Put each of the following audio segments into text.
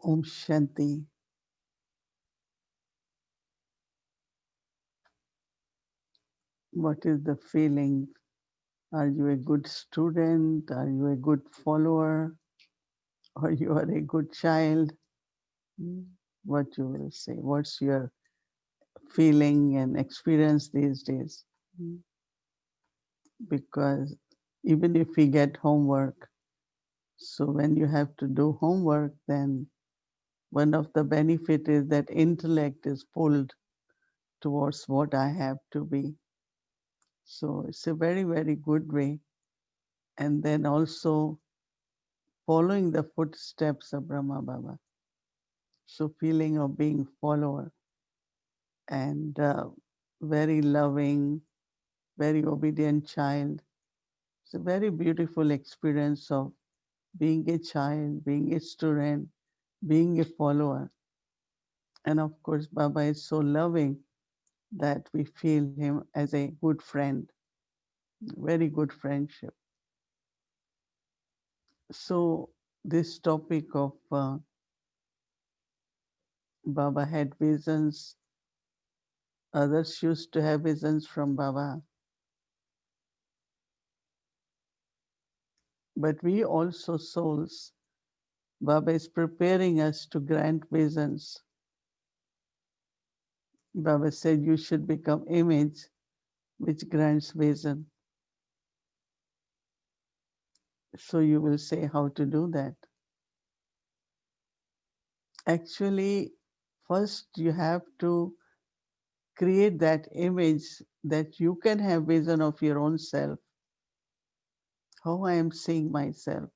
Om Shanti. What is the feeling? Are you a good student? Are you a good follower? Or you are a good child? What you will say? What's your feeling and experience these days? Because even if we get homework, so when you have to do homework, then one of the benefit is that intellect is pulled towards what I have to be. So it's a very, very good way. And then also following the footsteps of Brahma Baba. So feeling of being follower and very loving, very obedient child. It's a very beautiful experience of being a child, being a student, being a follower. And of course, Baba is so loving that we feel him as a good friend, very good friendship. So this topic of Baba had visions, others used to have visions from Baba. But we also souls, Baba is preparing us to grant visions. Baba said you should become image which grants vision. So you will say how to do that. Actually, first you have to create that image that you can have vision of your own self, how I am seeing myself.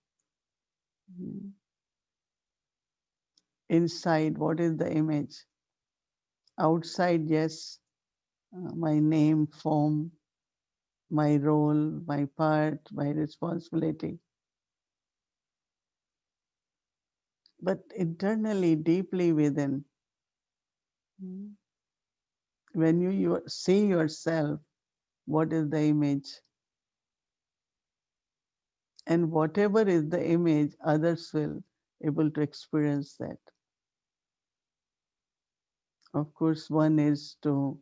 Inside, what is the image? Outside, yes, my name, form, my role, my part, my responsibility. But internally, deeply within, when you see yourself, what is the image? And whatever is the image, others will able to experience that. Of course, one is to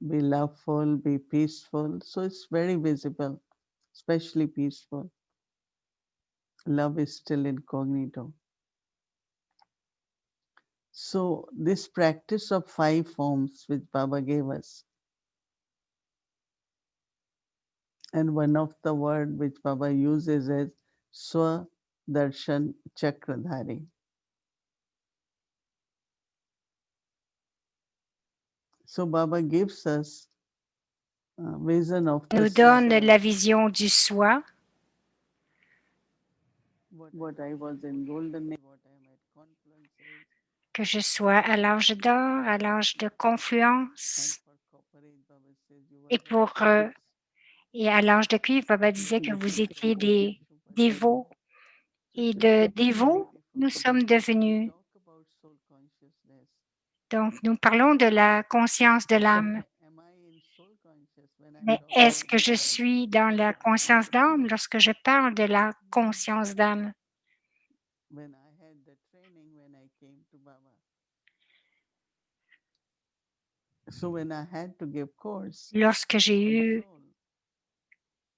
be loveful, be peaceful. So it's very visible, especially peaceful. Love is still incognito. So this practice of 5 forms which Baba gave us, and one of the word which Baba uses is Swa Darshan Chakradhari. So Baba gives us a vision of the Nous self. donne la vision du soi, What I was in golden age, what I am at confluence age, que je sois à l'âge d'or, à l'âge de and confluence. for copper age, Baba says you were Et very pour devout. et à l'âge de cuivre, Baba disait que vous étiez des dévots. Et de dévots, nous sommes devenus. Talk about soul consciousness. Donc, nous parlons de la conscience de l'âme. Am I in soul conscious when I'm Mais talking est-ce que about je suis dans la conscience d'âme lorsque je parle de la conscience d'âme? when I had the training when I came to Baba? So when I had to give course Lorsque j'ai on eu soul,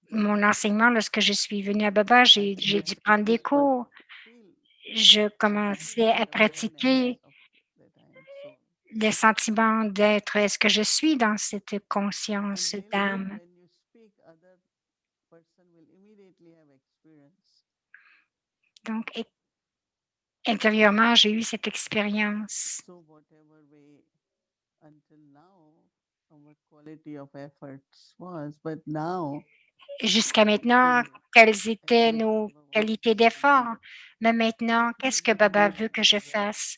mon enseignement, lorsque je suis venue à Baba, j'ai dû prendre des cours. feel Je I had commençais à that awareness pratiquer of that I am soul. le sentiment d'être, est-ce que je suis dans cette conscience And really, d'âme? when you speak, other person will immediately have experience. Donc, intérieurement, j'ai eu cette expérience. So whatever way until now our quality of efforts was, but now Jusqu'à maintenant, quelles étaient nos qualités d'effort? Mais maintenant, qu'est-ce que Baba veut que je fasse?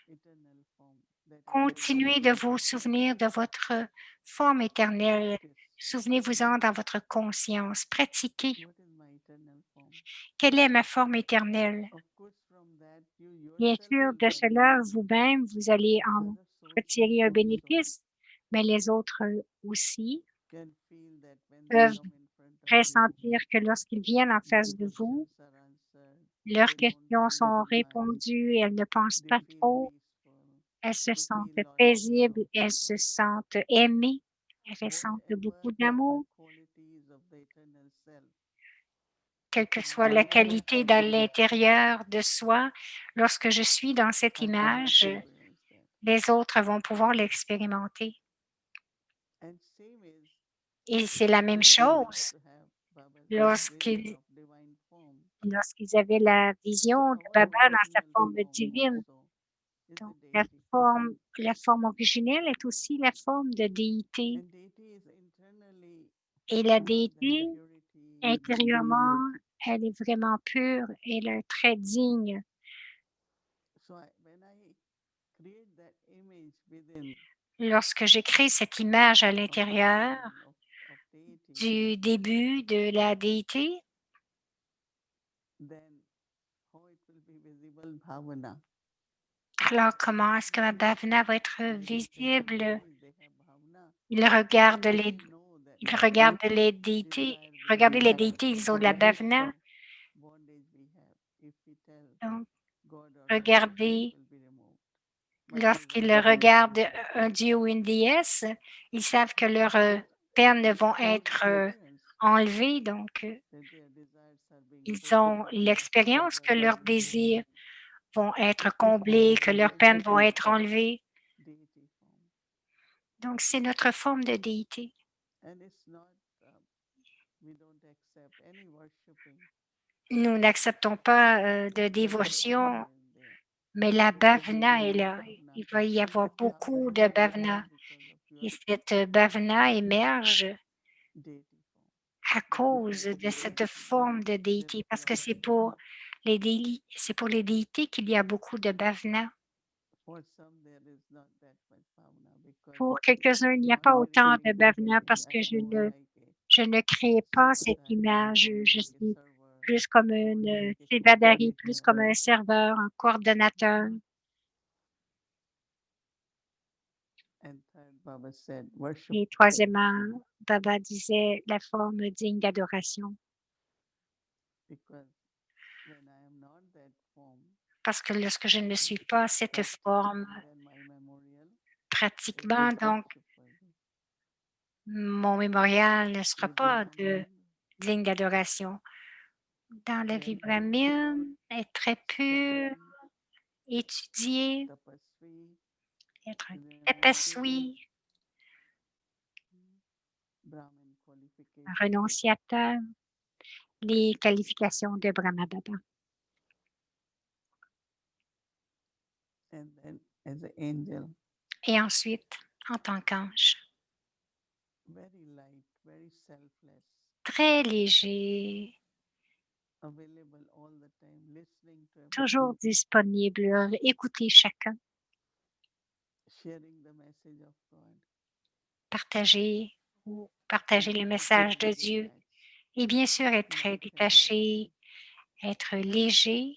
eternal form that is Continuez de vous souvenir de votre forme éternelle. practice. Souvenez-vous-en dans votre conscience. Pratiquez. What is my eternal form? Quelle est ma forme éternelle? Of course, from that you Bien yourself sûr, will de benefit. cela, vous-même, vous allez en Other souls, retirer un good souls, bénéfice, mais les autres aussi can feel that when they peuvent come in front of you, ressentir que lorsqu'ils viennent en their face de vous, questions are answered. Leurs questions sont répondues, elles ne pensent pas trop, elles se sentent paisibles, elles se sentent aimées, elles ressentent beaucoup d'amour, quelle que soit la qualité dans l'intérieur de soi. Lorsque je suis dans cette image, les autres vont pouvoir l'expérimenter. Et c'est la même chose lorsqu'ils lorsqu'ils avaient la vision de Baba dans sa forme divine. Donc la forme originelle est aussi la forme de déité. Et la déité, intérieurement, elle est vraiment pure, elle est très digne. Lorsque j'ai créé cette image à l'intérieur du début de la déité, alors comment est-ce que ma bhavana va être visible? Ils regardent les déités. Regardez les déités, ils ont de la bhavana. Donc, regardez, lorsqu'ils regardent un dieu ou une déesse, ils savent que leurs peines vont être enlevées. Donc, ils ont l'expérience que leurs désirs vont être comblés, que leurs peines vont être enlevées. Donc, c'est notre forme de déité. Nous n'acceptons pas de dévotion, mais la bhavana est là. Il va y avoir beaucoup de bhavana. Et cette bhavana émerge à cause de cette forme de déité, parce que c'est pour les déités qu'il y a beaucoup de bhavana. Pour quelques-uns, il n'y a pas autant de bhavana parce que je ne crée pas cette image. Je suis plus comme une Sevadari, plus comme un serveur, un coordonnateur. Et troisièmement, Baba disait la forme digne d'adoration. Parce que lorsque je ne suis pas cette forme, pratiquement, donc, mon mémorial ne sera pas digne d'adoration. Dans la vie brahmine, être très pur, étudier, être un tapaswi, un renonciateur, les qualifications de Brahma Baba. Et ensuite, en tant qu'ange, très léger, toujours disponible, écouter chacun, partager le message de Dieu et bien sûr être très détaché, être léger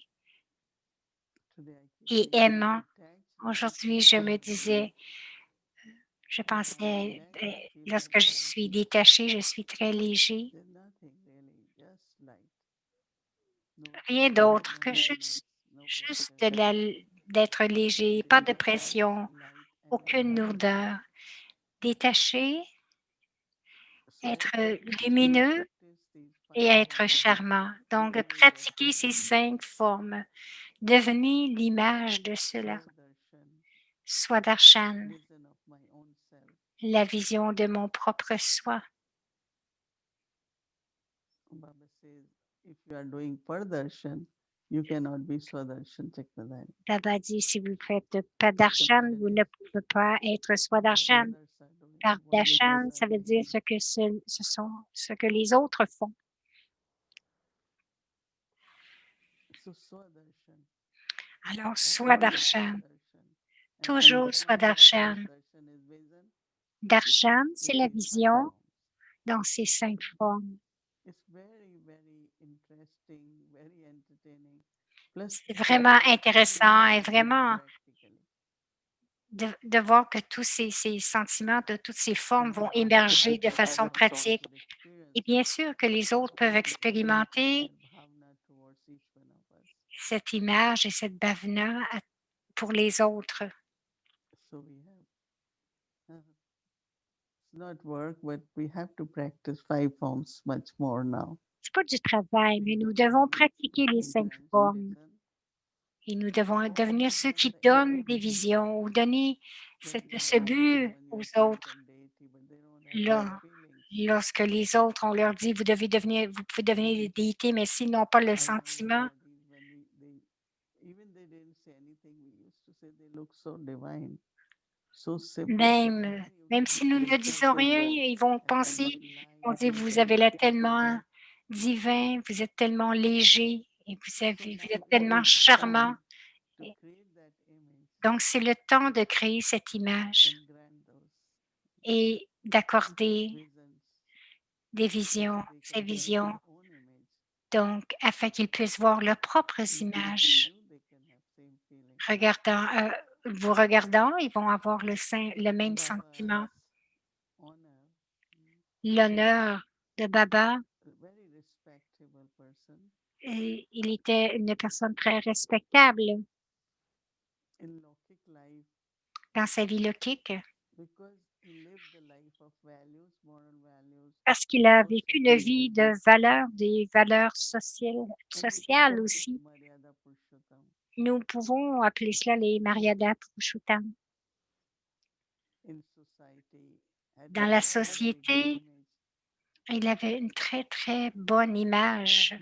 et aimant. Aujourd'hui, je me disais, je pensais, lorsque je suis détachée, je suis très léger. Rien d'autre que juste d'être léger, pas de pression, aucune lourdeur. Détaché, être lumineux et être charmant. Donc, pratiquer ces 5 formes. Devenez l'image de cela. Swaдаrshan, la vision de mon propre soi. Baba dit, si vous faites Padarshan, vous ne pouvez pas être Swaдаrshan. Padarshan, ça veut dire ce que les autres font. Alors, Swaдаrshan, toujours Swaдаrshan. Darshan, c'est la vision dans ses 5 formes. C'est vraiment intéressant et vraiment de voir que tous ces sentiments de toutes ces formes vont émerger de façon pratique. Et bien sûr que les autres peuvent expérimenter cette image et cette bhavana pour les autres. So we have it's not work, but we have to practice 5 forms much more now. C'est pas du travail, mais nous devons pratiquer les 5 formes et nous devons devenir ceux qui donnent des visions ou donner ce but aux autres. Là, lorsque les autres, on leur dit, vous pouvez devenir des déités, mais s'ils n'ont pas le sentiment, Even they didn't say anything, we used to say they look so divine, so simple. même si nous ne disons rien, ils vont penser, ils vont dire, vous avez l'air tellement divin, vous êtes tellement léger et vous êtes tellement charmant. Donc, c'est le temps de créer cette image et d'accorder des visions, ces visions, donc afin qu'ils puissent voir leurs propres images. Vous regardant, ils vont avoir le même sentiment. L'honneur de Baba, et il était une personne très respectable dans sa vie lokique parce qu'il a vécu une vie de valeurs, des valeurs sociales aussi. Nous pouvons appeler cela les Maryada Purushottam. Dans la société, il avait une très, très bonne image.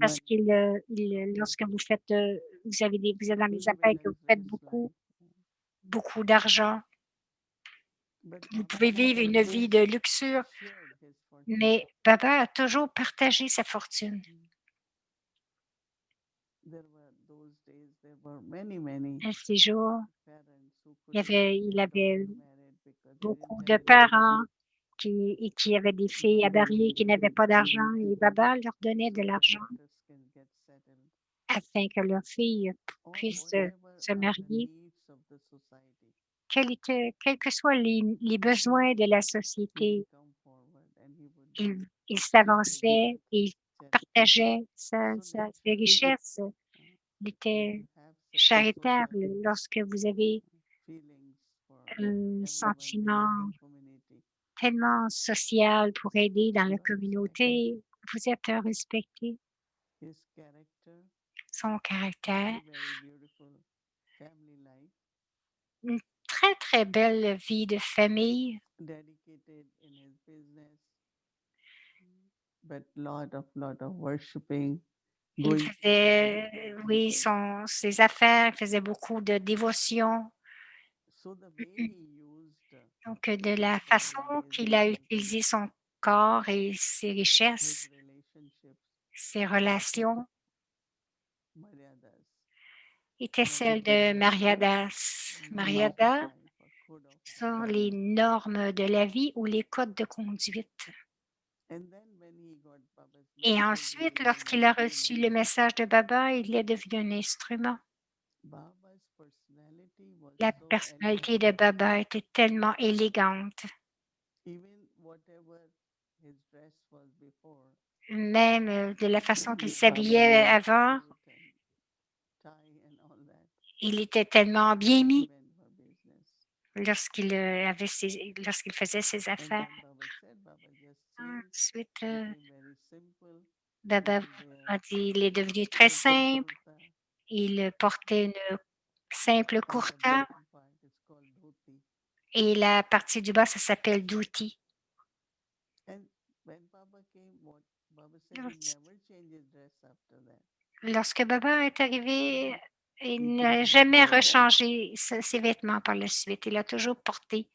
Parce lorsque vous êtes dans les affaires et que vous faites beaucoup d'argent, vous pouvez vivre une vie de luxure, mais Baba a toujours partagé sa fortune. À ces jours, il avait beaucoup de parents qui avaient des filles à marier qui n'avaient pas d'argent et Baba leur donnait de l'argent afin que leurs filles puissent se marier, quels que soient les besoins de la société. Il s'avançait et il partageait ses richesses. Il était charitable lorsque vous avez un sentiment tellement social pour aider dans la communauté. Vous êtes respecté. Son caractère, une très, très belle vie de famille. Il faisait, oui, ses affaires, il faisait beaucoup de dévotion. Donc, de la façon qu'il a utilisé son corps et ses richesses, ses relations, étaient celles de Maryadas. Maryadas sont les normes de la vie ou les codes de conduite. Et ensuite, lorsqu'il a reçu le message de Baba, il est devenu un instrument. La personnalité de Baba était tellement élégante. Même de la façon qu'il s'habillait avant, il était tellement bien mis lorsqu'il faisait ses affaires. Ensuite, Baba a dit il est devenu très simple. Il portait une simple kurta et la partie du bas, ça s'appelle dhuti. Lorsque Baba est arrivé, il n'a jamais rechangé ses vêtements par la suite. Il a toujours porté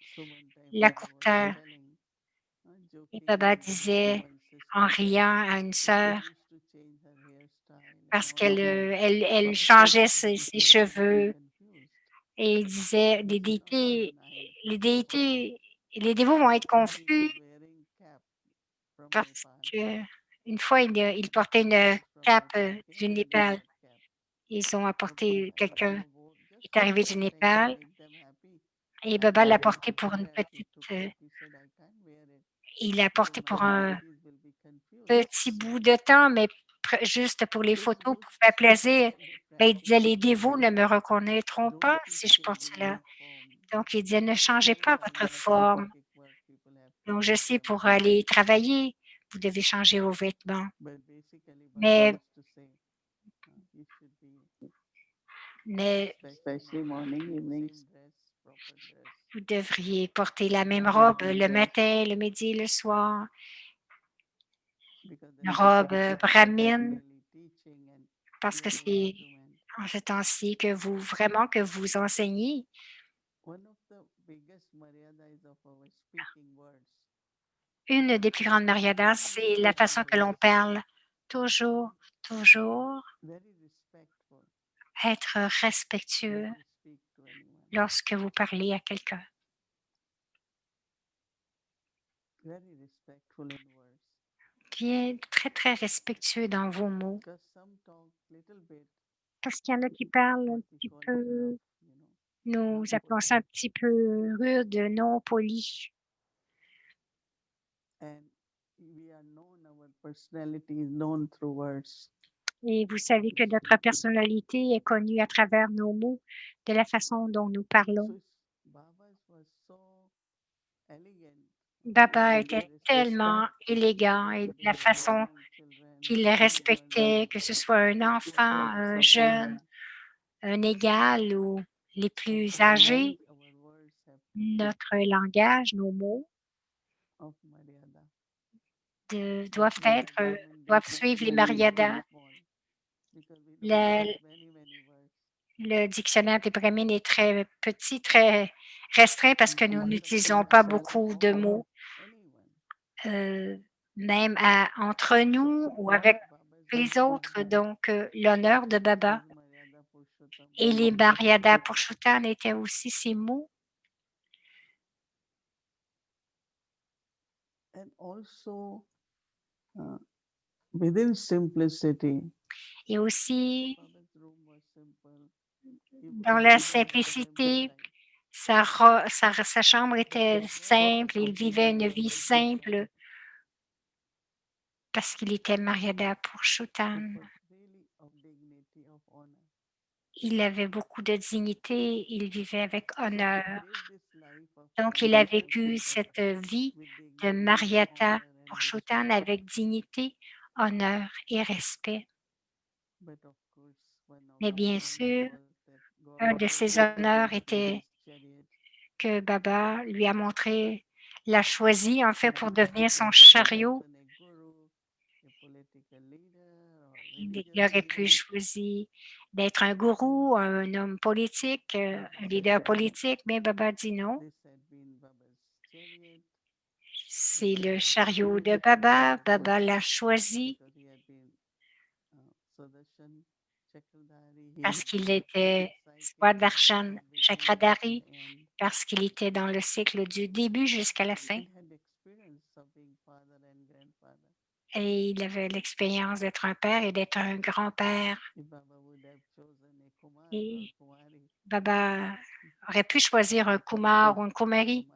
la kurta. Et Baba disait en riant à une sœur parce qu'elle changeait ses cheveux et il disait les dévots vont être confus parce qu'une fois, il portait une cape du Népal. Ils ont apporté quelqu'un qui est arrivé du Népal et Baba l'a porté pour une petite. Il l'a porté pour un petit bout de temps, mais juste pour les photos, pour faire plaisir. Ben, il disait, les dévots ne me reconnaîtront pas si je porte cela. Donc, il disait, ne changez pas votre forme. Donc, je sais, pour aller travailler, vous devez changer vos vêtements. Mais, mais especially morning, evenings, vous devriez porter la même robe le matin, le midi, le soir, une robe brahmine, parce que c'est en ce temps-ci que vous vraiment que vous enseignez. Une des plus grandes mariadas, c'est la façon que l'on parle. Toujours, toujours être respectueux lorsque vous parlez à quelqu'un. Bien, très, très respectueux dans vos mots. Parce qu'il y en a qui parlent un petit peu, nous appelons ça un petit peu rude, non poli. Et vous savez que notre personnalité est connue à travers nos mots, de la façon dont nous parlons. Baba était tellement élégant et de la façon qu'il respectait, que ce soit un enfant, un jeune, un égal ou les plus âgés, notre langage, nos mots doivent suivre les mariadas. Le, le dictionnaire des Brahmines est très petit, très restreint parce que nous n'utilisons pas beaucoup de mots, même entre nous ou avec les autres. Donc, l'honneur de Baba et les Mariadas Purushottam étaient aussi ces mots. Et aussi, dans la simplicité, sa chambre était simple, il vivait une vie simple parce qu'il était Mariada Purushottam. Il avait beaucoup de dignité, il vivait avec honneur. Donc, il a vécu cette vie de Mariata Purushottam avec dignité, honneur et respect. Mais bien sûr, un de ses honneurs était que Baba lui a montré, l'a choisi en fait pour devenir son chariot. Il aurait pu choisir d'être un gourou, un homme politique, un leader politique, mais Baba dit non. C'est le chariot de Baba. Baba l'a choisi parce qu'il était Swadharshan Chakradhari, parce qu'il était dans le cycle du début jusqu'à la fin. Et il avait l'expérience d'être un père et d'être un grand-père. Et Baba aurait pu choisir un Kumar ou une Kumari.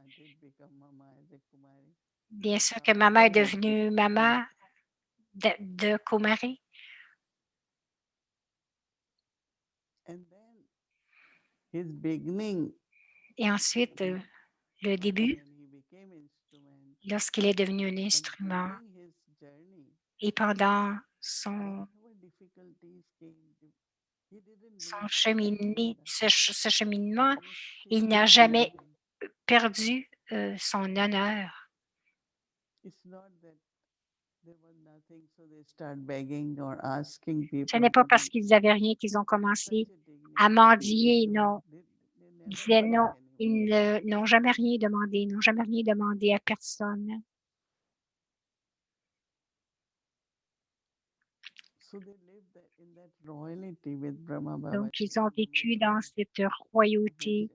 Bien sûr que maman est devenue maman de Kumari. Et ensuite, le début, lorsqu'il est devenu un instrument. Et pendant son ce cheminement, il n'a jamais perdu son honneur. Ce n'est pas parce qu'ils n'avaient rien qu'ils ont commencé à mendier, non. Ils disaient non, ils n'ont jamais rien demandé, ils n'ont jamais rien demandé à personne. Donc, ils ont vécu dans cette royauté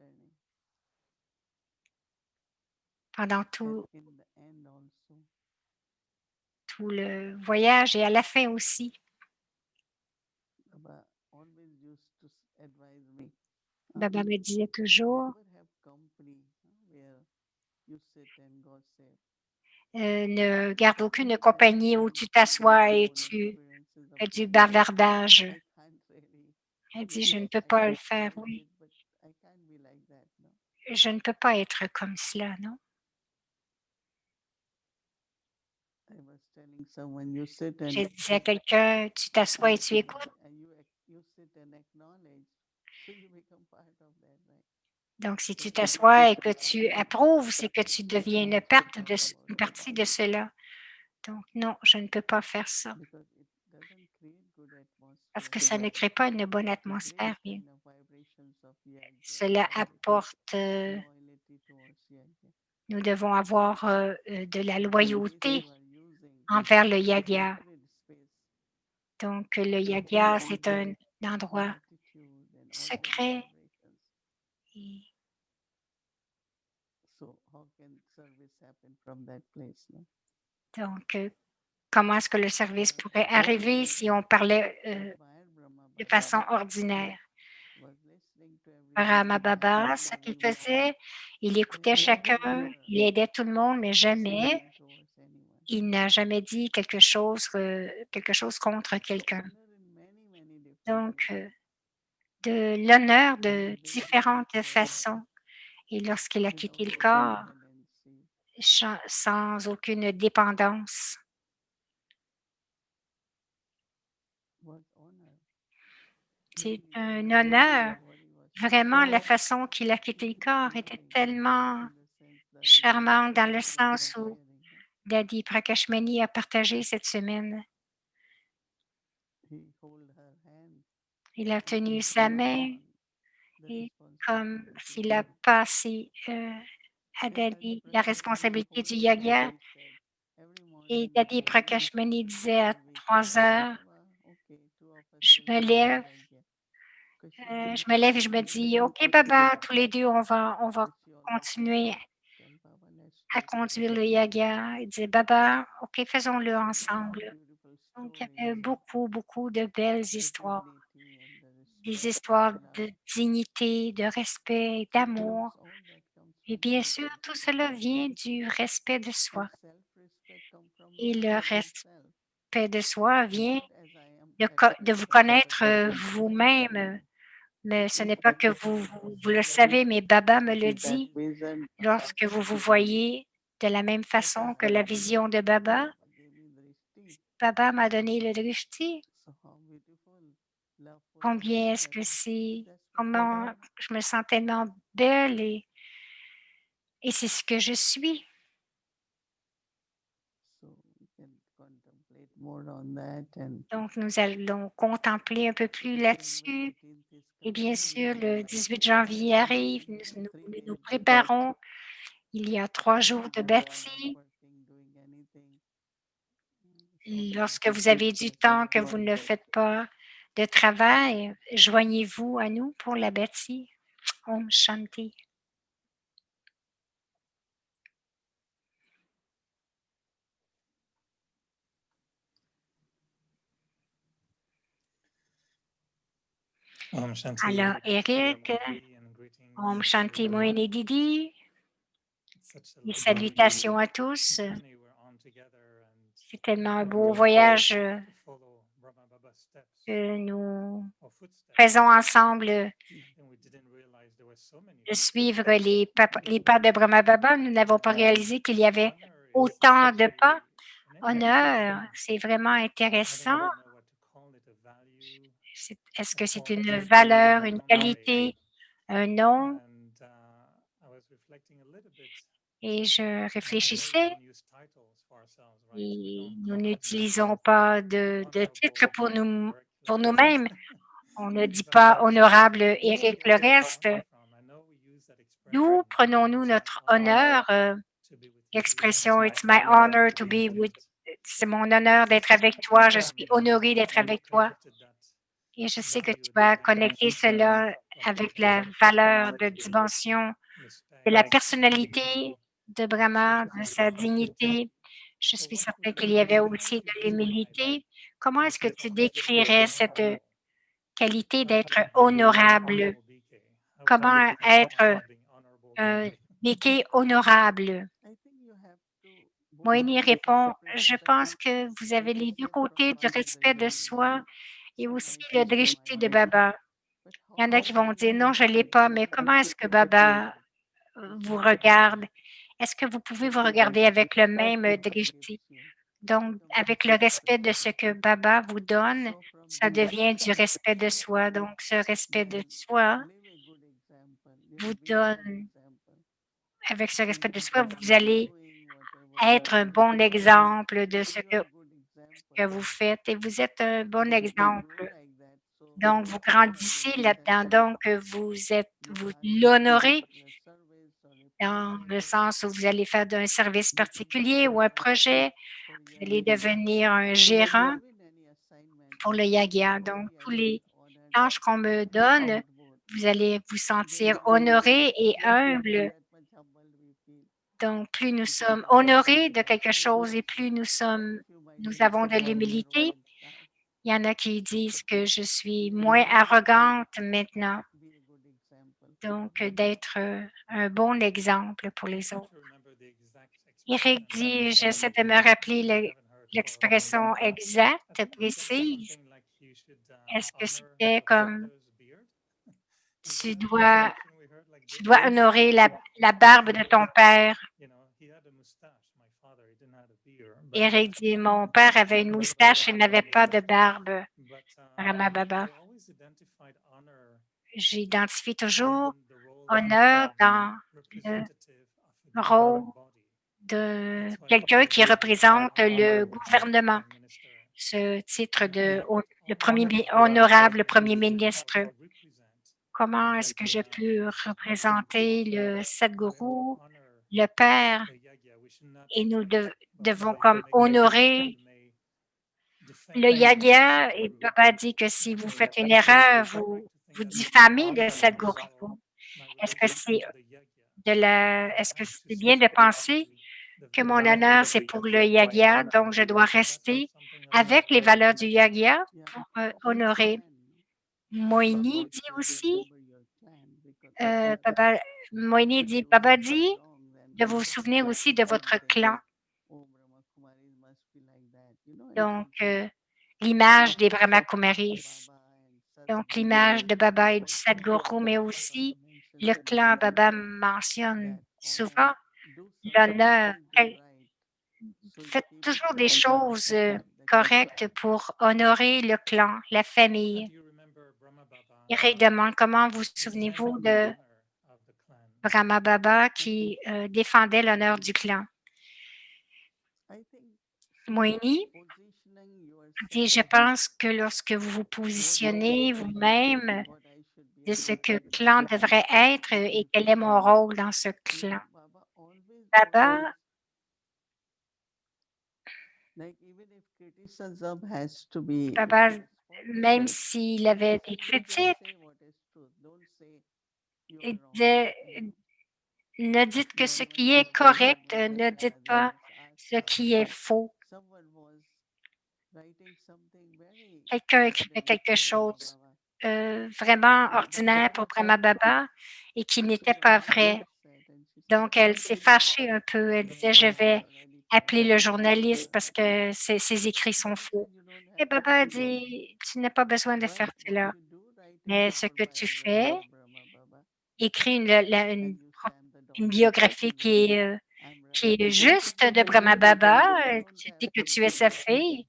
pendant tout le voyage et à la fin aussi. Baba me disait toujours, ne garde aucune compagnie où tu t'assois et tu fais du bavardage. Elle dit, je ne peux pas le faire, oui. Je ne peux pas être comme cela, non? J'ai dit à quelqu'un, tu t'assois et tu écoutes. Donc, si tu t'assois et que tu approuves, c'est que tu deviens une partie de cela. Donc, non, je ne peux pas faire ça parce que ça ne crée pas une bonne atmosphère. Bien. Cela apporte, nous devons avoir de la loyauté envers le yagia. Donc, le yagia, c'est un endroit secret. Et donc, comment est-ce que le service pourrait arriver si on parlait de façon ordinaire? Brahma Baba, ce qu'il faisait, il écoutait chacun, il aidait tout le monde, mais jamais, il n'a jamais dit quelque chose contre quelqu'un. Donc, de l'honneur de différentes façons. Et lorsqu'il a quitté le corps, sans aucune dépendance, c'est un honneur. Vraiment, la façon qu'il a quitté le corps était tellement charmante dans le sens où Daddy Prakashmani a partagé cette semaine. Il a tenu sa main et comme s'il a passé à Daddy la responsabilité du yoga. Et Daddy Prakashmani disait à 3 heures, je me lève, et je me dis, OK, Baba, tous les deux, on va continuer à conduire le yoga. Il disait, Baba, OK, faisons-le ensemble. Donc, il y avait beaucoup, beaucoup de belles histoires. Des histoires de dignité, de respect, d'amour. Et bien sûr, tout cela vient du respect de soi. Et le respect de soi vient de vous connaître vous-même. Mais ce n'est pas que vous le savez, mais Baba me le dit. Lorsque vous vous voyez de la même façon que la vision de Baba, Baba m'a donné le drishti. Combien est-ce que c'est, comment je me sens tellement belle et c'est ce que je suis. Donc, nous allons contempler un peu plus là-dessus. Et bien sûr, le 18 janvier arrive, nous préparons. Il y a 3 jours de bâti. Lorsque vous avez du temps, que vous ne faites pas de travail, joignez-vous à nous pour la bâti. Om Shanti. Alors, Eric, Om Shanti Moini Didi, et salutations à tous. C'est tellement un beau voyage que nous faisons ensemble de suivre les pas de Brahma Baba. Nous n'avons pas réalisé qu'il y avait autant de pas. Honneur, c'est vraiment intéressant. Est-ce que c'est une valeur, une qualité, un nom? Et je réfléchissais et nous n'utilisons pas de titre pour nous-mêmes. On ne dit pas honorable Éric le reste. D'où prenons-nous notre honneur? L'expression It's my honor to be with. C'est mon honneur d'être avec toi. Je suis honorée d'être avec toi. Et je sais que tu vas connecter cela avec la valeur de dimension de la personnalité de Brahma, de sa dignité. Je suis certaine qu'il y avait aussi de l'humilité. Comment est-ce que tu décrirais cette qualité d'être honorable? Comment être un béquet honorable? Moini répond, je pense que vous avez les deux côtés du respect de soi et aussi le drishti de Baba. Il y en a qui vont dire, non, je ne l'ai pas, mais comment est-ce que Baba vous regarde? Est-ce que vous pouvez vous regarder avec le même drishti? Donc, avec le respect de ce que Baba vous donne, ça devient du respect de soi. Donc, ce respect de soi vous donne, avec ce respect de soi, vous allez être un bon exemple de ce que vous faites et vous êtes un bon exemple. Donc, vous grandissez là-dedans. Donc, vous l'honorez dans le sens où vous allez faire d'un service particulier ou un projet. Vous allez devenir un gérant pour le Yagya. Donc, tous les tâches qu'on me donne, vous allez vous sentir honoré et humble. Donc, plus nous sommes honorés de quelque chose et plus nous avons de l'humilité. Il y en a qui disent que je suis moins arrogante maintenant. Donc, d'être un bon exemple pour les autres. Eric dit, j'essaie de me rappeler l'expression exacte, précise. Est-ce que c'était comme tu dois, tu dois honorer la barbe de ton père? Eric dit, mon père avait une moustache et n'avait pas de barbe. Ramababa. J'identifie toujours honneur dans le rôle de quelqu'un qui représente le gouvernement. Ce titre de honorable premier ministre. Comment est-ce que je peux représenter le Sadhguru, le Père, et nous devons comme honorer le Yagya, et Baba dit que si vous faites une erreur, vous diffamez le Sadhguru. Est-ce que est-ce que c'est bien de penser que mon honneur, c'est pour le Yagya, donc je dois rester avec les valeurs du Yagya pour honorer. Moini dit aussi, Moini dit, Baba dit de vous souvenir aussi de votre clan. Donc, l'image des Brahma Kumaris. Donc, l'image de Baba et du Sadhguru, mais aussi le clan. Baba mentionne souvent l'honneur. Faites toujours des choses correctes pour honorer le clan, la famille. Il demande comment vous souvenez-vous de Brahma Baba qui défendait l'honneur du clan. Moini dit, je pense que lorsque vous vous positionnez vous-même de ce que le clan devrait être et quel est mon rôle dans ce clan. Baba, même s'il avait des critiques, il disait, ne dites que ce qui est correct, ne dites pas ce qui est faux. Quelqu'un écrivait quelque chose vraiment ordinaire pour Brahma Baba et qui n'était pas vrai. Donc, elle s'est fâchée un peu. Elle disait, je vais appeler le journaliste parce que ses écrits sont faux. Et Baba a dit, tu n'as pas besoin de faire cela. Mais ce que tu fais, écris une biographie qui est juste de Brahma Baba. Tu dis que tu es sa fille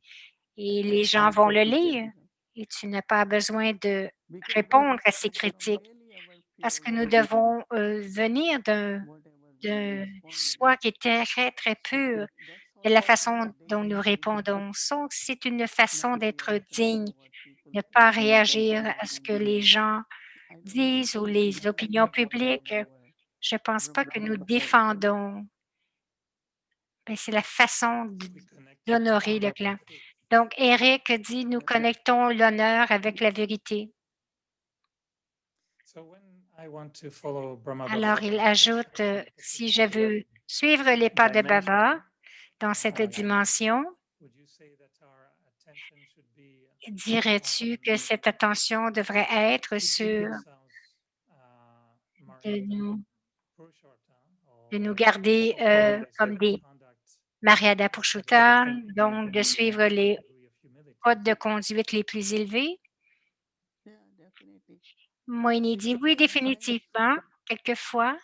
et les gens vont le lire. Et tu n'as pas besoin de répondre à ces critiques parce que nous devons venir d'un soi qui est très, très pur de la façon dont nous répondons. C'est une façon d'être digne, ne pas réagir à ce que les gens disent ou les opinions publiques. Je ne pense pas que nous défendons, mais c'est la façon d'honorer le clan. Donc, Eric dit, nous connectons l'honneur avec la vérité. Alors, il ajoute, si je veux suivre les pas de Baba dans cette dimension, dirais-tu que cette attention devrait être sur de nous garder comme des Mariada Purushottam, donc de suivre les codes de conduite les plus élevés. Yeah, definitely. Moïni dit: «Oui, Because in my définitivement, experience, quelquefois,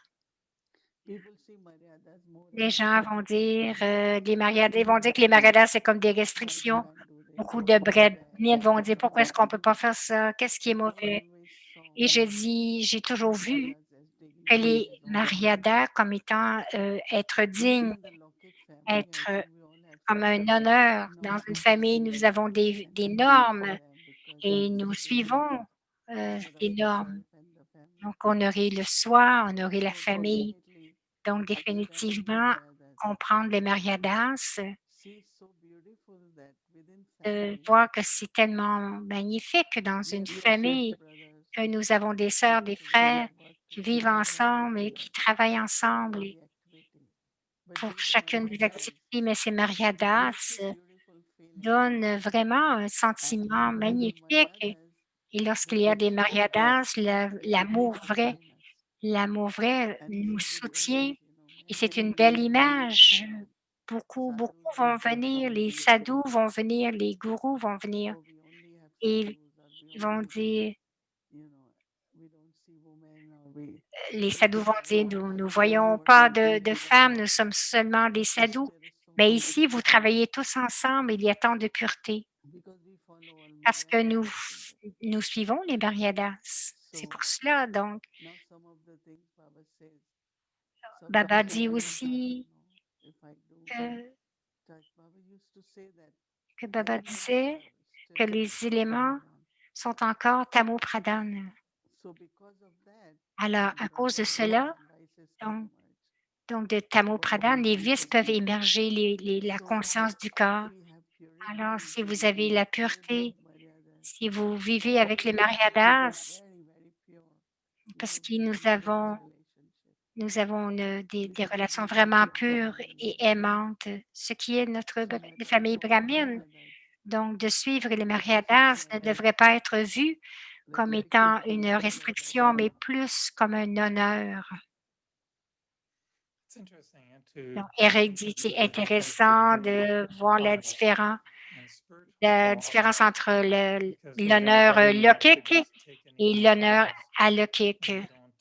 people see Maryadas more les as gens vont dire, les mariadas ils vont dire que les mariadas, restrictions. c'est comme des Why they restrictions. can't do this? Beaucoup de Why is that? Bretoniens vont dire: «Pourquoi est-ce qu'on ne peut pas faire ça? Qu'est-ce qui est But I mauvais?» always saw Et je dis: «J'ai toujours vu Maryadas as que les dignified, as honor. mariadas comme étant, être dignes, Even in the Lokik family, I être think we all have comme un certain honneur. Dans une norms and famille, nous avons regulations, and des we follow normes them because et that's nous just really suivons, ces honoring the normes. self and the family. Donc honorer le soi, honorer la So famille. definitely Donc understanding définitivement, Maryadas comprendre les mariadas, see so beautiful that within de family voir que c'est tellement magnifique que dans we une have sisters, famille, brothers que nous avons des who sœurs, live des together, frères work qui vivent together, ensemble et qui travaillent do ensemble every activity. But pour these chacune des Maryadas activités. Mais ces gives mariadas you beautiful feeling. donnent vraiment un And sentiment when there are magnifique. Maryadas, Et lorsqu'il when y a they des show that mariadas, they are l'amour really vrai, honoring us. l'amour vrai And if nous you soutient visualize, et many, c'est many une belle gurus will image. come, Beaucoup sadhus vont will venir, come, les sadhus vont venir, les gourous vont venir oh, we only have et sadhus, or we ils vont only see, dire, we don't see women, or we. les But sadhus vont here, dire, no, nous ne here voyons you are pas working de femmes, together. nous sommes seulement des sadhus. There is so Mais much ici, vous travaillez tous ensemble, il y a tant de pureté because we follow all parce que Maryadas, isn't it? nous suivons les mariadas. C'est So pour cela, donc, now some of the things Baba says, some Baba people dit think, aussi if I do que, touch, Baba used to say that Baba elements disait are que still les éléments Pradhan. sont encore Tamo Pradhan. So because of that, Alors, many à cause de problems cela, and vices can donc, emerge. de Tamo What Pradhan, about les vices peuvent consciousness? émerger, la So conscience du if corps. we have purity, Alors, if si we vous live avez in la purity of pureté, Maryadas, si vous vivez then avec we les will also be mariadas, very, very pure in parce que every everyday relationship. nous avons des Because relations we have vraiment that pures et Brahman nature. aimantes, ce qui est notre So when we famille follow brahmine. Maryadas, Donc, de suivre les it doesn't mariadas feel ne like devrait pas être vu comme étant restriction une or restriction, mais disrespect. plus comme un honneur. It's interesting to Donc, Eric think dit, of the c'est difference intéressant between de voir karmic and spiritual la quality différence entre because l'honneur we like to lockique just take et anything from l'honneur this. alokkique. We don't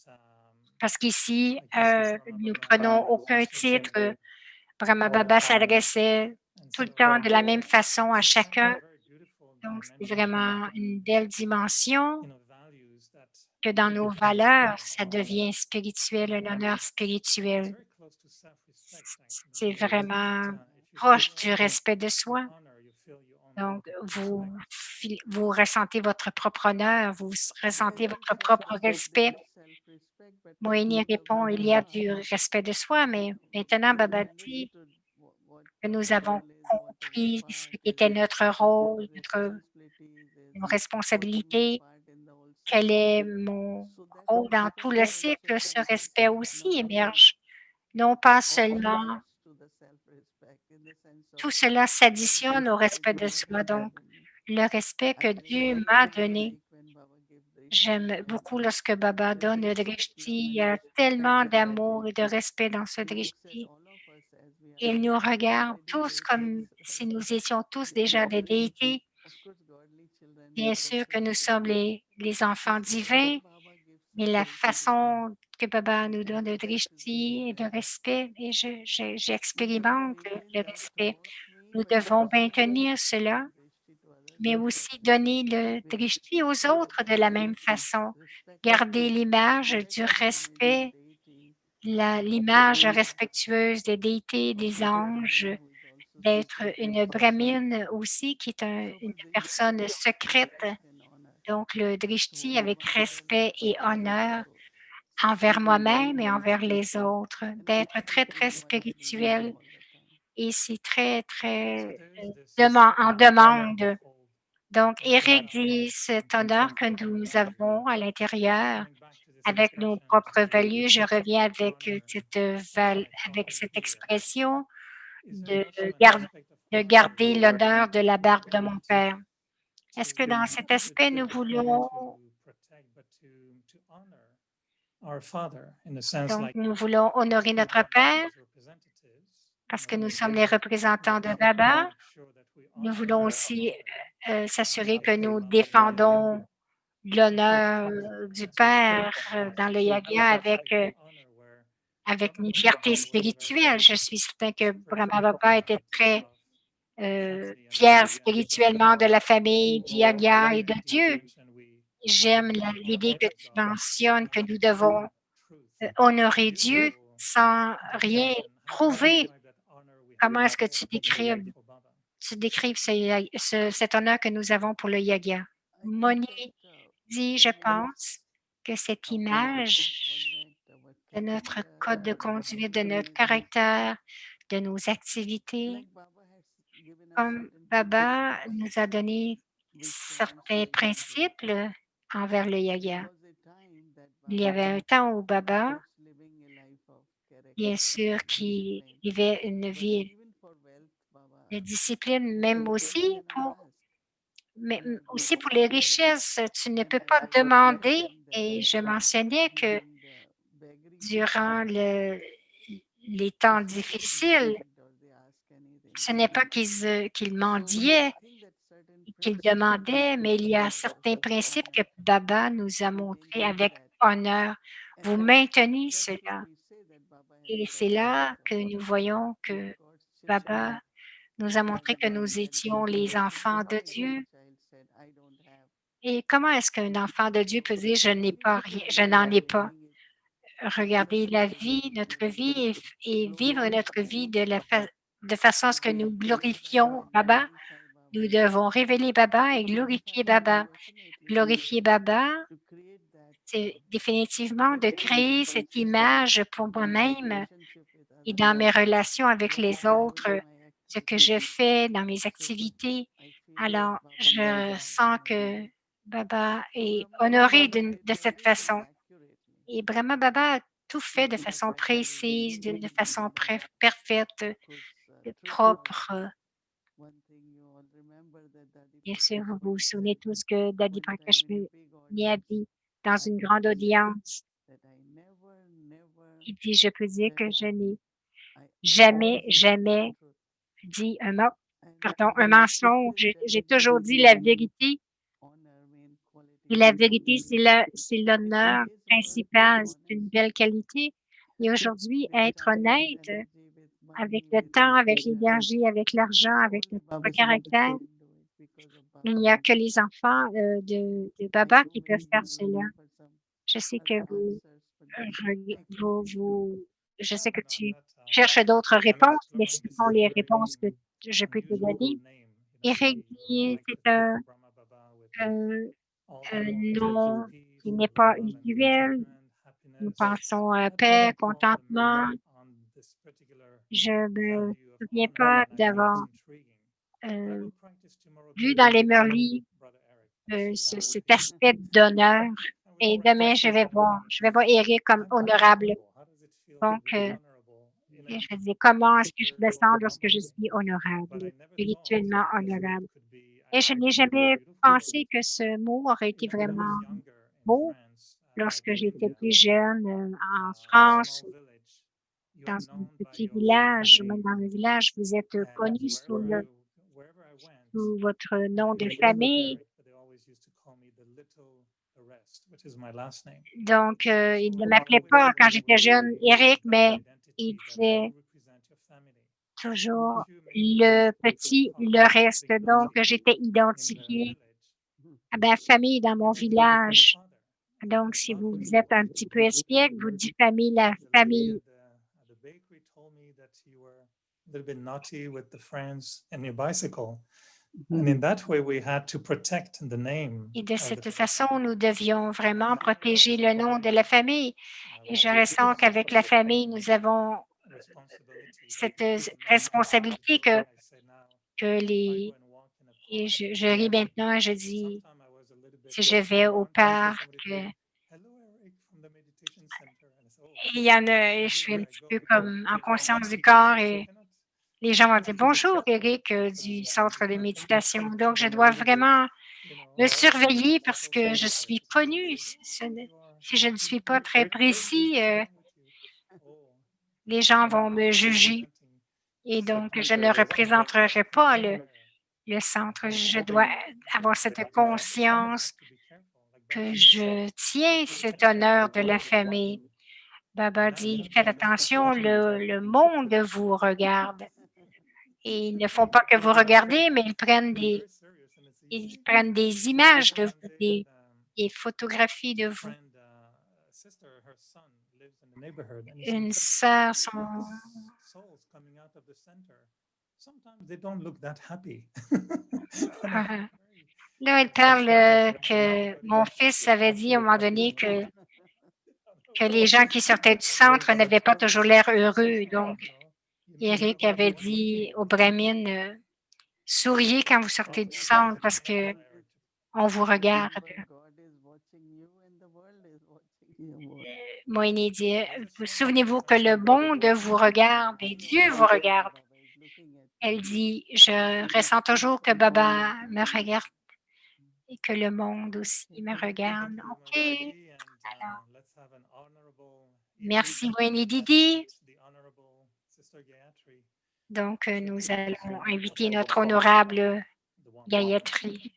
Parce qu'ici, like this is nous Brahma prenons Baba aucun associated titre. Brahma all the Baba time, s'adressait and tout le so temps de la même façon à it's chacun. very beautiful Donc, c'est dimension vraiment une belle dimension values that que dans nos become valeurs, spiritual. ça devient spirituel, un honneur It's spirituel. very close to self-respect C'est actually. vraiment If you proche feel du respect de you soi. honor, you feel you honor Donc, respect. vous ressentez votre propre honneur, vous There ressentez is votre propre self-respect. There respect. is self-respect, but Moïni because of répond, who il we y a are, du respect de soi, mais maintenant, we Baba dit understood what que nous our avons role is, what our compris ce part qui is, était notre what our rôle, responsibilities is, nos what is my responsabilités, part in the whole quel cycle. est mon So that rôle dans tout respect le also cycle. Ce emerges. respect Now aussi Baba émerge, non pas also seulement. adds to the self-respect in the sense of Tout cela s'additionne au self-respect respect which de God soi. has Donc, given me. le respect I que Dieu really, m'a really donné. like when Baba gives drishti J'aime beaucoup lorsque Baba because donne there's le so much drishti. love Il y and a respect tellement in that. d'amour et de respect dans ce He looks at drishti. all of us as we are Il nous regarde already tous deities. comme si nous étions tous We are déjà des already, déités. of course, godly children, Bien but sûr also que nous sommes divine. les enfants But the way divins, Baba gives mais us la drishti façon que Baba nous and donne le respect is really drishti et le very. respect, et We have to j'expérimente maintain le that respect. throughout me Nous when devons I'm maintenir cela, giving drishti to others. mais aussi donner le We have to drishti aux keep autres de that la même façon. respect Garder l'image du directly emanating respect, deity l'image respectueuse des déités, des to the anges, Brahmin who is also d'être secretive une person. brahmine aussi qui est So une for drishti personne with secrète. respect and honor. Donc le So drishti avec Baba never respect lets us et go. honneur So envers moi-même et very envers les spiritual, autres, and I d'être keep très, très inviting Baba spirituel all the time. et c'est très, So très there is this en honor we demande. hold Donc, Eric intellectually dit cet in honneur terms que of nous avons à values. l'intérieur Coming back to this avec nos expression propres to values, je reviens avec honor my avec father cette here expression is there de, also an gar- aspect of de honor garder l'honneur de la barbe de mon to père. Est-ce que dans cet aspect, nous voulons, protect, but to honor our father in the sense donc, like nous voulons honorer we notre have père? his representatives parce que nous sommes les représentants de Baba. Nous voulons aussi s'assurer que nous défendons l'honneur du Père dans le Yaga avec une fierté spirituelle. Je suis certain que Brahma Baba était très fier spirituellement de la famille du Yaga et de Dieu. J'aime l'idée que tu mentionnes que nous devons honorer Dieu sans rien prouver. Comment est-ce que tu décrives cet honneur que nous avons pour le Yaga? Moni dit, je pense que cette image de notre code de conduite, de notre caractère, de nos activités, comme Baba nous a donné certains principes envers le Yaga. Il y avait un temps où Baba, bien sûr, qui vivait une vie de discipline, mais aussi pour les richesses. Tu ne peux pas demander, et je mentionnais que durant les temps difficiles, ce n'est pas qu'ils mendiaient, qu'ils demandaient, mais il y a certains principes que Baba nous a montrés avec honneur. Vous maintenez cela. Et c'est là que nous voyons que Baba nous a montré que nous étions les enfants de Dieu. Et comment est-ce qu'un enfant de Dieu peut dire je n'ai pas rien, je n'en ai pas? Regarder la vie, notre vie et vivre notre vie de façon à ce que nous glorifions Baba. Nous devons révéler Baba et glorifier Baba. Glorifier Baba, c'est définitivement de créer cette image pour moi-même et dans mes relations avec les autres, ce que je fais dans mes activités. Alors, je sens que Baba est honoré de cette façon. Et Brahma Baba a tout fait de façon précise, de façon parfaite, propre. Bien sûr, vous vous souvenez tous que Daddy Prakash a dit dans une grande audience, il dit, je peux dire que je n'ai jamais dit un mensonge. J'ai toujours dit la vérité. Et la vérité, c'est l'honneur principal, c'est une belle qualité. Et aujourd'hui, être honnête avec le temps, avec l'énergie, avec l'argent, avec notre caractère, il n'y a que les enfants de Baba qui peuvent faire cela. Je sais que je sais que tu cherches d'autres réponses, mais ce sont les réponses que je peux te donner. Eric dit, c'est un nom qui n'est pas usuel. Nous pensons à paix, contentement. Je ne me souviens pas d'avoir vu dans les Merlis cet aspect d'honneur. Et demain, je vais voir Eric comme honorable. Donc, et je vais dire comment est-ce que je me sens lorsque je suis honorable, spirituellement honorable. Et je n'ai jamais pensé que ce mot aurait été vraiment beau lorsque j'étais plus jeune en France, dans un petit village, ou même dans un village, vous êtes connu sous votre nom de famille. Donc, il ne m'appelait pas quand j'étais jeune Eric, mais il disait toujours le petit, le reste. Donc, j'étais identifiée à ma famille dans mon village. Donc, si vous êtes un petit peu espiègle, vous diffamez la famille. Et de cette façon, nous devions vraiment protéger le nom de la famille. Et je ressens qu'avec la famille, nous avons cette responsabilité que les... Et je ris maintenant et je dis, si je vais au parc, et il y en a, et je suis un petit peu comme en conscience du corps et les gens vont dire bonjour Eric du centre de méditation. Donc, je dois vraiment me surveiller parce que je suis connue. Si je ne suis pas très précis, les gens vont me juger. Et donc, je ne représenterai pas le centre. Je dois avoir cette conscience que je tiens cet honneur de la famille. Baba dit, faites attention, le monde vous regarde. Et ils ne font pas que vous regarder, mais ils prennent des images de vous, des photographies de vous. Une sœur, là, elle parle que mon fils avait dit à un moment donné que les gens qui sortaient du centre n'avaient pas toujours l'air heureux. Donc, Eric avait dit au Brahmin, souriez quand vous sortez du centre parce que on vous regarde. Moïni dit, souvenez-vous que le monde vous regarde et Dieu vous regarde. Elle dit, je ressens toujours que Baba me regarde et que le monde aussi me regarde. OK. Alors, merci, Moïni Didi. Donc, nous allons inviter notre honorable Gayatri.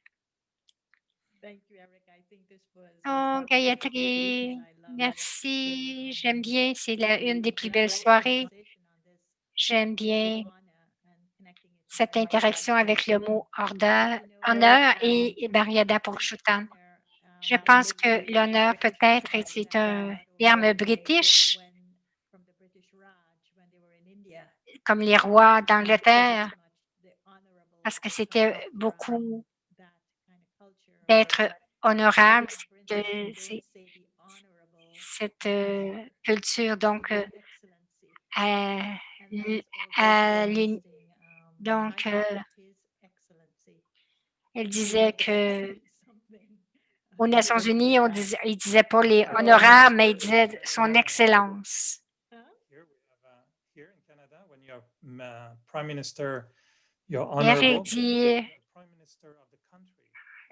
Oh, Gayatri, merci. J'aime bien. C'est une des plus belles soirées. J'aime bien cette interaction avec le mot honneur et Mariada Purushottam. Je pense que l'honneur peut-être c'est un terme british, comme les rois d'Angleterre, parce que c'était beaucoup d'être honorable, cette culture. Donc, donc elle disait que aux Nations Unies, il disait pas les honorables, mais il disait son excellence. Eric dit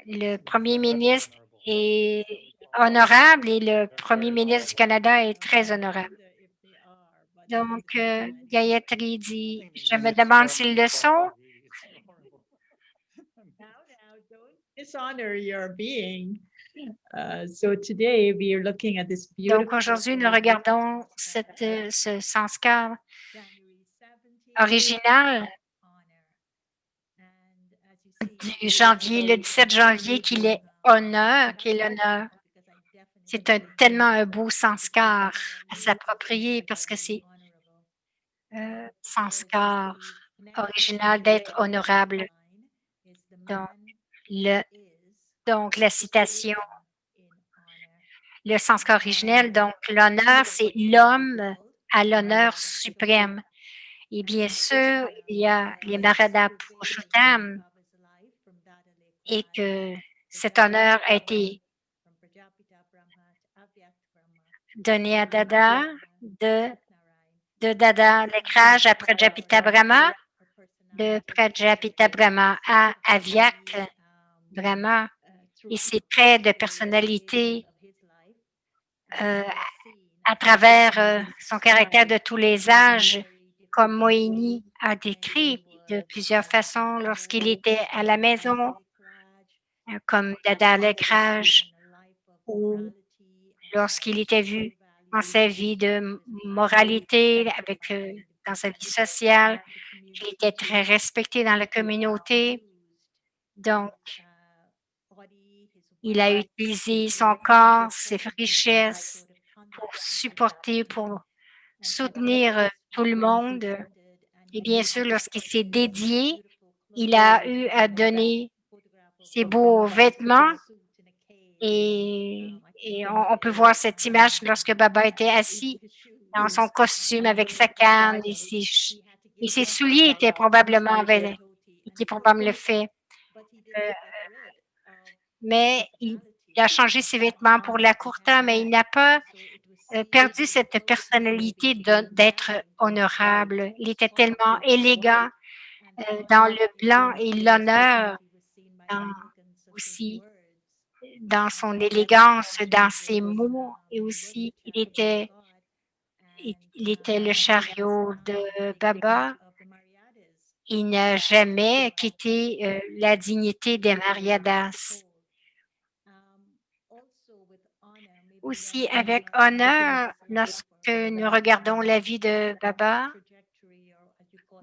le premier ministre est honorable et le premier ministre du Canada est très honorable. Donc, Gayatri dit, je me demande s'ils le sont. Donc, aujourd'hui, nous regardons ce sanskar original du janvier, le 17 janvier, qui est l'honneur. C'est tellement un beau sanskar à s'approprier parce que c'est sanskar original d'être honorable. Donc, la citation, le sanskar originel, donc l'honneur, c'est l'homme à l'honneur suprême. Et bien sûr, il y a les Narada Purushottam et que cet honneur a été donné à Dada, de Dada Lekhraj à Prajapita Brahma, de Prajapita Brahma à Avyak Brahma et ses traits de personnalité à travers son caractère de tous les âges, comme Moïni a décrit de plusieurs façons lorsqu'il était à la maison, comme Dada Lekhraj, ou lorsqu'il était vu dans sa vie de moralité, dans sa vie sociale, qu'il était très respecté dans la communauté. Donc, il a utilisé son corps, ses richesses pour supporter, pour soutenir tout le monde. Et bien sûr, lorsqu'il s'est dédié, il a eu à donner ses beaux vêtements et on peut voir cette image lorsque Baba était assis dans son costume avec sa canne et ses souliers étaient probablement faits. Mais il a changé ses vêtements pour la kurta, mais il n'a pas perdu cette personnalité d'être honorable. Il était tellement élégant dans le blanc et l'honneur aussi dans son élégance, dans ses mots et aussi il était le chariot de Baba Il n'a jamais quitté la dignité des Mariadas. Aussi, avec honneur, lorsque nous regardons la vie de Baba,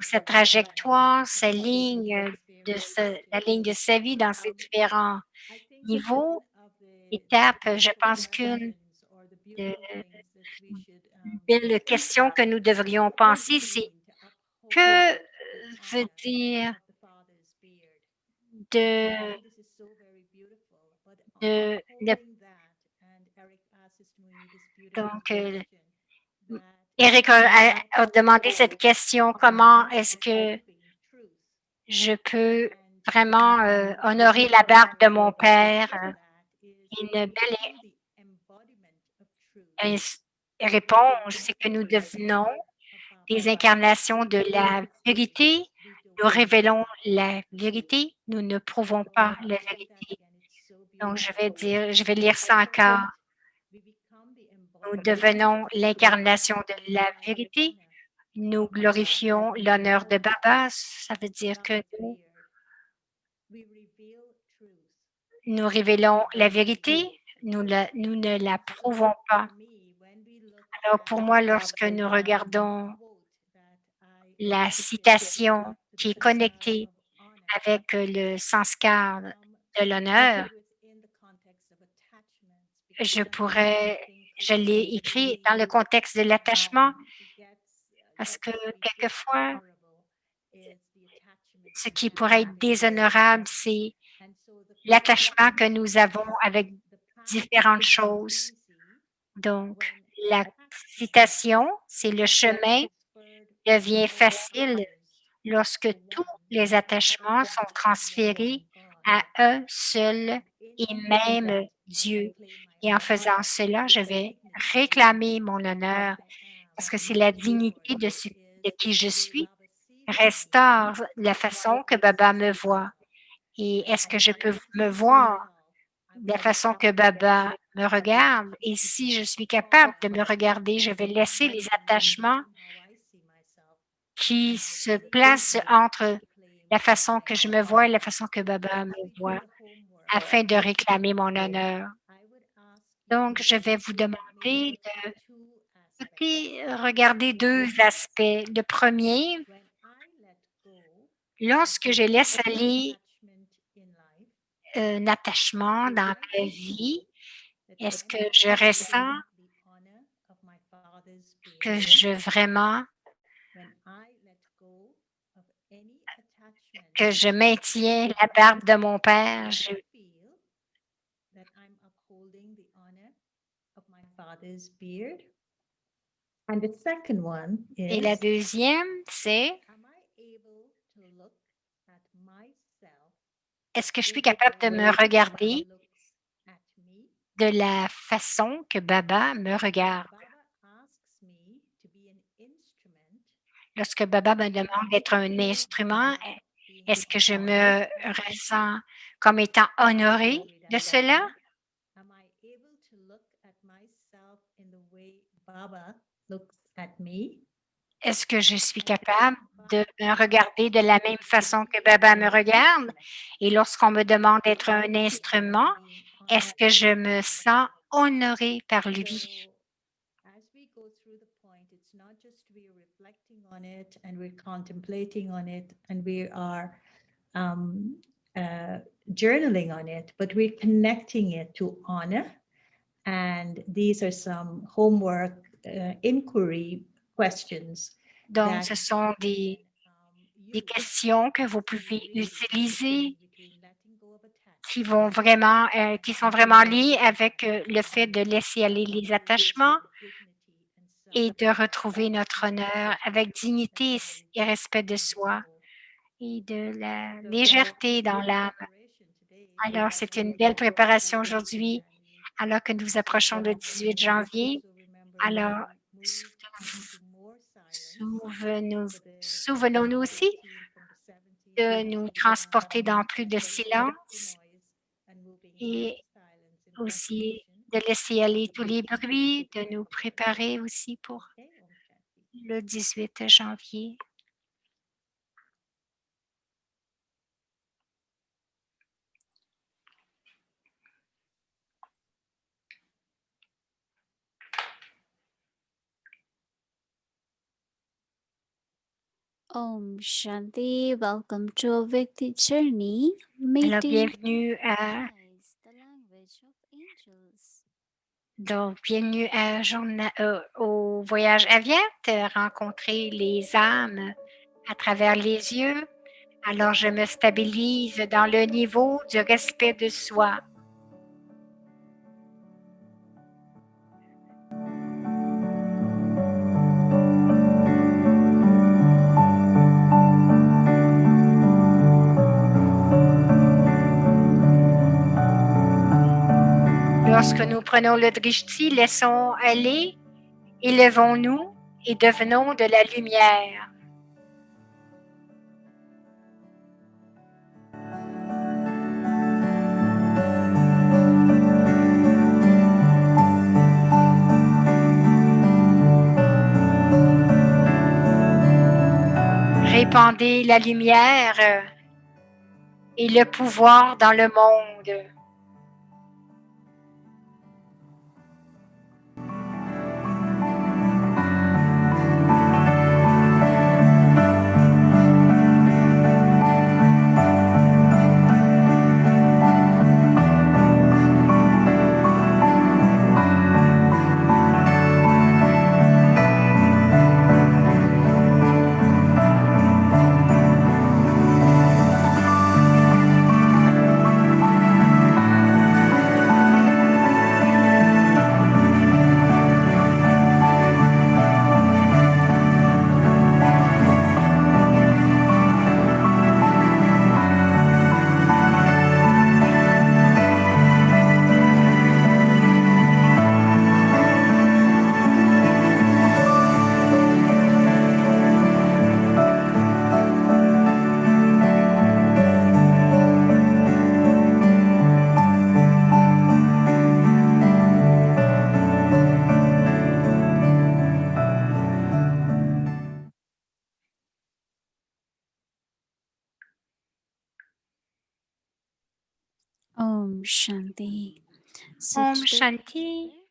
sa trajectoire, sa ligne la ligne de sa vie dans ses différents niveaux, étapes, je pense qu'une belle question que nous devrions penser, c'est que veut dire de, ne donc, Eric a demandé cette question, comment est-ce que je peux vraiment honorer la barbe de mon père? Une belle réponse, c'est que nous devenons des incarnations de la vérité. Nous révélons la vérité, nous ne prouvons pas la vérité. Donc, je vais lire ça encore. Nous devenons l'incarnation de la vérité. Nous glorifions l'honneur de Baba. Ça veut dire que nous révélons la vérité. Nous ne la prouvons pas. Alors, pour moi, lorsque nous regardons la citation qui est connectée avec le sanskar de l'honneur, je l'ai écrit dans le contexte de l'attachement parce que quelquefois, ce qui pourrait être déshonorable, c'est l'attachement que nous avons avec différentes choses. Donc, la citation, c'est le chemin devient facile lorsque tous les attachements sont transférés à un seul et même Dieu. Et en faisant cela, je vais réclamer mon honneur parce que c'est la dignité de qui je suis, restaure la façon que Baba me voit. Et est-ce que je peux me voir de la façon que Baba me regarde? Et si je suis capable de me regarder, je vais laisser les attachements qui se placent entre la façon que je me vois et la façon que Baba me voit afin de réclamer mon honneur. Donc, je vais vous demander de regarder deux aspects. Le premier, lorsque je laisse aller un attachement dans ma vie, est-ce que je ressens que je maintiens la barbe de mon père? Et la deuxième, c'est est-ce que je suis capable de me regarder de la façon que Baba me regarde? Lorsque Baba me demande d'être un instrument, est-ce que je me ressens comme étant honorée de cela? Est-ce que je suis capable de me regarder de la même façon que Baba me regarde? Et lorsqu'on me demande d'être un instrument, est-ce que je me sens honorée par lui? Journaling on it, but we're connecting it to honor. And these are some homework inquiry questions. Donc, ce sont des questions que vous pouvez utiliser qui sont vraiment liées avec le fait de laisser aller les attachements et de retrouver notre honneur avec dignité et respect de soi et de la légèreté dans l'âme. Alors, c'est une belle préparation aujourd'hui, alors que nous approchons le 18 janvier. Alors, souvenons-nous aussi de nous transporter dans plus de silence et aussi de laisser aller tous les bruits, de nous préparer aussi pour le 18 janvier. Om Shanti, welcome to a Vikti journey, Alors, meeting bienvenue à, the language of angels. donc, bienvenue au voyage Aviette, rencontrer les âmes à travers les yeux. Alors, je me stabilise dans le niveau du respect de soi. Lorsque nous prenons le drishti, laissons aller, élevons-nous et devenons de la lumière. Répandez la lumière et le pouvoir dans le monde. Om Shanti. So Om today Shanti.